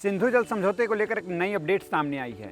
सिंधु जल समझौते को लेकर एक नई अपडेट सामने आई है।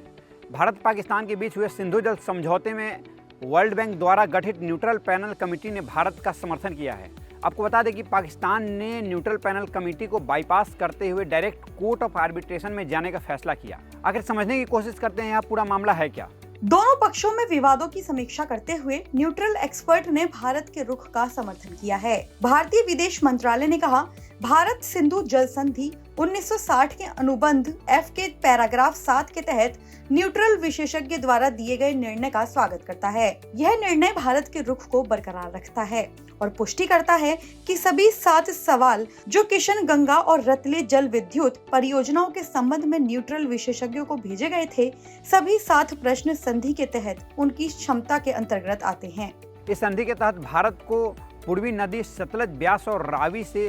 भारत पाकिस्तान के बीच हुए सिंधु जल समझौते में वर्ल्ड बैंक द्वारा गठित न्यूट्रल पैनल कमेटी ने भारत का समर्थन किया है। आपको बता दें कि पाकिस्तान ने न्यूट्रल पैनल कमेटी को बाईपास करते हुए डायरेक्ट कोर्ट ऑफ आर्बिट्रेशन में जाने का फैसला किया। आखिर समझने की कोशिश करते हैं यहाँ पूरा मामला है क्या। दोनों पक्षों में विवादों की समीक्षा करते हुए न्यूट्रल एक्सपर्ट ने भारत के रुख का समर्थन किया है। भारतीय विदेश मंत्रालय ने कहा, भारत सिंधु जल संधि 1960 के अनुबंध F के पैराग्राफ 7 के तहत न्यूट्रल विशेषज्ञ द्वारा दिए गए निर्णय का स्वागत करता है। यह निर्णय भारत के रुख को बरकरार रखता है और पुष्टि करता है कि सभी 7 सवाल जो किशन गंगा और रतले जल विद्युत परियोजनाओं के संबंध में न्यूट्रल विशेषज्ञों को भेजे गए थे, सभी 7 प्रश्न संधि के तहत उनकी क्षमता के अंतर्गत आते हैं। इस संधि के तहत भारत को पूर्वी नदी सतलज, ब्यास और रावी से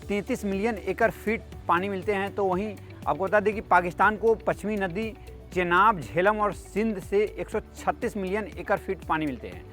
33 मिलियन एकड़ फीट पानी मिलते हैं, तो वहीं आपको बता दें कि पाकिस्तान को पश्चिमी नदी चेनाब, झेलम और सिंध से 136 मिलियन एकड़ फीट पानी मिलते हैं।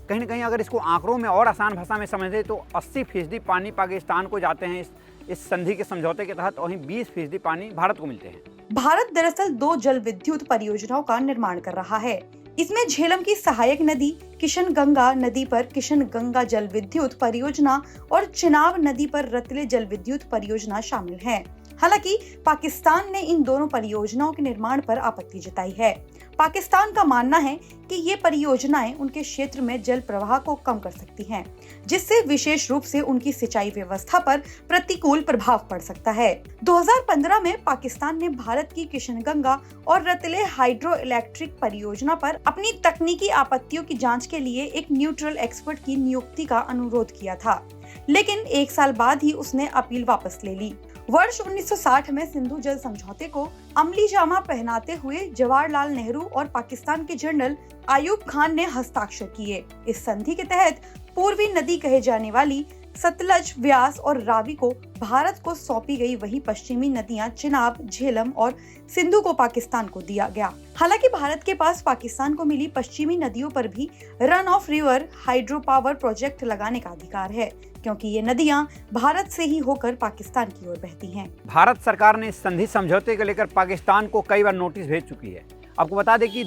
कहीं ना कहीं अगर इसको आंकड़ों में और आसान भाषा में समझें तो 80% पानी पाकिस्तान को जाते हैं इस संधि के समझौते के तहत, वहीं 20% पानी भारत को मिलते हैं। भारत दरअसल 2 जल विद्युत परियोजनाओं का निर्माण कर रहा है। इसमें झेलम की सहायक नदी किशन गंगा नदी पर किशन गंगा जल विद्युत परियोजना और चिनाब नदी पर रतले जल विद्युत परियोजना शामिल है। हालांकि पाकिस्तान ने इन दोनों परियोजनाओं के निर्माण पर आपत्ति जताई है। पाकिस्तान का मानना है कि ये परियोजनाएं उनके क्षेत्र में जल प्रवाह को कम कर सकती हैं, जिससे विशेष रूप से उनकी सिंचाई व्यवस्था पर प्रतिकूल प्रभाव पड़ सकता है। 2015 में पाकिस्तान ने भारत की किशनगंगा और रतले हाइड्रो इलेक्ट्रिक परियोजना पर अपनी तकनीकी आपत्तियों की जांच के लिए एक न्यूट्रल एक्सपर्ट की नियुक्ति का अनुरोध किया था, लेकिन 1 साल बाद ही उसने अपील वापस ले ली। वर्ष 1960 में सिंधु जल समझौते को अमली जामा पहनाते हुए जवाहरलाल नेहरू और पाकिस्तान के जनरल आयूब खान ने हस्ताक्षर किए। इस संधि के तहत पूर्वी नदी कहे जाने वाली सतलज, व्यास और रावी को भारत को सौंपी गई, वही पश्चिमी नदियां चिनाब, झेलम और सिंधु को पाकिस्तान को दिया गया। हालांकि भारत के पास पाकिस्तान को मिली पश्चिमी नदियों पर भी run of river hydro power project लगाने का अधिकार है, क्योंकि ये नदियां भारत से ही होकर पाकिस्तान की ओर बहती हैं। भारत सरकार ने संधि समझौते को लेकर पाकिस्तान को कई बार नोटिस भेज चुकी है। आपको बता दें कि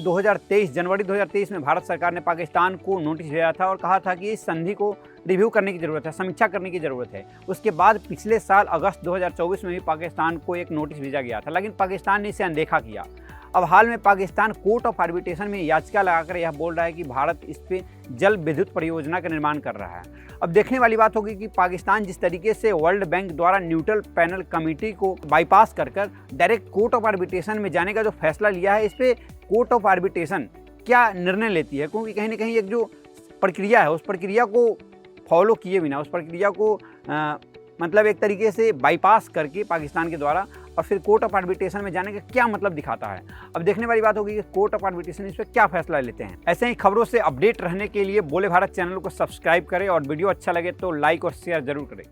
जनवरी 2023 में भारत सरकार ने पाकिस्तान को नोटिस भेजा था और कहा था कि इस संधि को रिव्यू करने की ज़रूरत है, समीक्षा करने की ज़रूरत है। उसके बाद पिछले साल अगस्त 2024 में भी पाकिस्तान को एक नोटिस भेजा गया था, लेकिन पाकिस्तान ने इसे अनदेखा किया। अब हाल में पाकिस्तान कोर्ट ऑफ आर्बिट्रेशन में याचिका लगाकर यह बोल रहा है कि भारत इस पे जल विद्युत परियोजना का निर्माण कर रहा है। अब देखने वाली बात होगी कि पाकिस्तान जिस तरीके से वर्ल्ड बैंक द्वारा न्यूट्रल पैनल कमेटी को बाईपास कर डायरेक्ट कोर्ट ऑफ आर्बिट्रेशन में जाने का जो फैसला लिया है, इस पे कोर्ट ऑफ आर्बिट्रेशन क्या निर्णय लेती है, क्योंकि कहीं ना कहीं एक जो प्रक्रिया है उस प्रक्रिया को फॉलो किए बिना, उस प्रक्रिया को मतलब एक तरीके से बाईपास करके पाकिस्तान के द्वारा और फिर कोर्ट ऑफ आर्बिट्रेशन में जाने का क्या मतलब दिखाता है। अब देखने वाली बात होगी कि कोर्ट ऑफ आर्बिट्रेशन इस पर क्या फैसला लेते हैं। ऐसे ही खबरों से अपडेट रहने के लिए बोले भारत चैनल को सब्सक्राइब करें और वीडियो अच्छा लगे तो लाइक और शेयर जरूर करें।